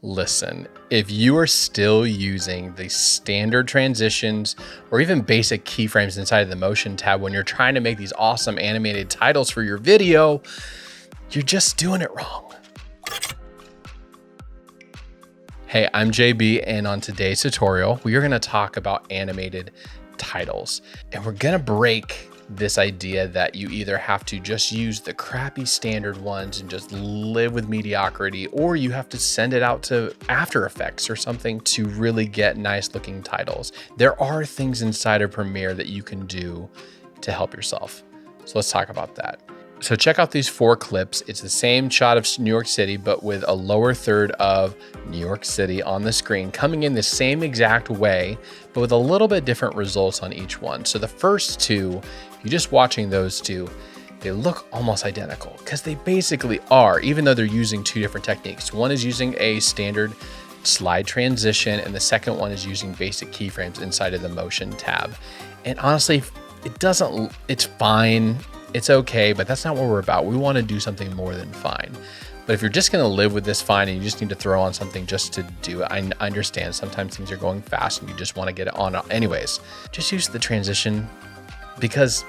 Listen, if you are still using the standard transitions or even basic keyframes inside of the motion tab when you're trying to make these awesome animated titles for your video, you're just doing it wrong. Hey, I'm JB, and on today's tutorial, we are going to talk about animated titles, and we're going to break this idea that you either have to just use the crappy standard ones and just live with mediocrity, or you have to send it out to After Effects or something to really get nice looking titles. There are things inside of Premiere that you can do to help yourself. So let's talk about that. So check out these 4 clips. It's the same shot of New York City, but with a lower third of New York City on the screen, coming in the same exact way, but with a little bit different results on each one. So the first 2, you're just watching those 2, they look almost identical because they basically are, even though they're using 2 different techniques. One is using a standard slide transition, and the second one is using basic keyframes inside of the motion tab. And honestly, it's fine. It's okay, but that's not what we're about. We want to do something more than fine. But if you're just going to live with this fine and you just need to throw on something just to do it, I understand sometimes things are going fast and you just want to get it on. Anyways, just use the transition because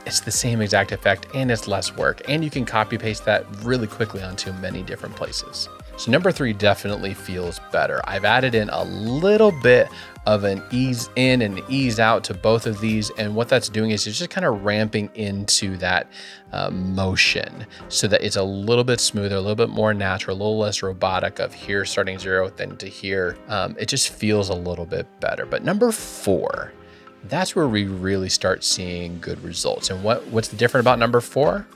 it's the same exact effect and it's less work, and you can copy paste that really quickly onto many different places. So number 3 definitely feels better. I've added in a little bit of an ease in and ease out to both of these, and what that's doing is it's just kind of ramping into that motion so that it's a little bit smoother, a little bit more natural, a little less robotic of here starting 0 then to here. It just feels a little bit better. But number 4, that's where we really start seeing good results. And what's the different about number 4?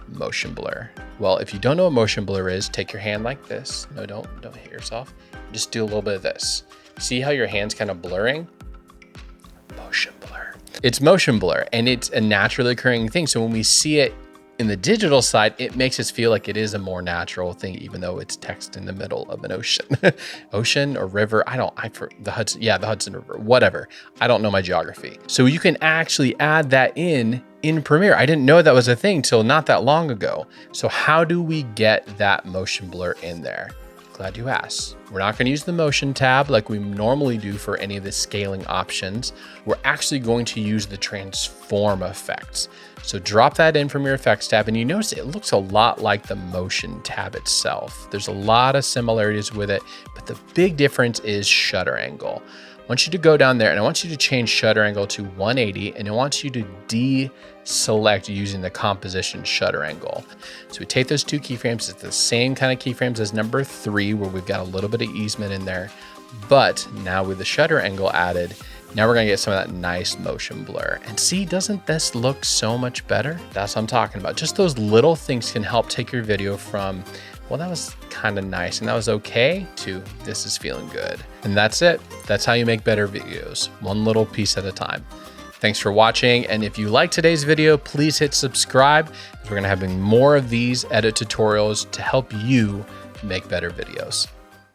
Motion blur. Well, if you don't know what motion blur is, take your hand like this. No, don't hit yourself. Just do a little bit of this. See how your hand's kind of blurring? Motion blur. It's motion blur, and it's a naturally occurring thing. So when we see it in the digital side, it makes us feel like it is a more natural thing, even though it's text in the middle of an ocean. Ocean or river, the Hudson River, whatever. I don't know my geography. So you can actually add that in Premiere. I didn't know that was a thing till not that long ago. So how do we get that motion blur in there? Glad you asked. We're not going to use the motion tab like we normally do for any of the scaling options. We're actually going to use the transform effects. So drop that in from your effects tab, and you notice it looks a lot like the motion tab itself. There's a lot of similarities with it, but the big difference is shutter angle. I want you to go down there and I want you to change shutter angle to 180, and I want you to deselect using the composition shutter angle. So we take those 2 keyframes, it's the same kind of keyframes as number 3 where we've got a little bit of easement in there, but now with the shutter angle added, now we're gonna get some of that nice motion blur. And see, doesn't this look so much better? That's what I'm talking about. Just those little things can help take your video from, well, that was kind of nice and that was okay, to this is feeling good. And that's it. That's how you make better videos, one little piece at a time. Thanks for watching. And if you like today's video, please hit subscribe, as we're gonna have more of these edit tutorials to help you make better videos.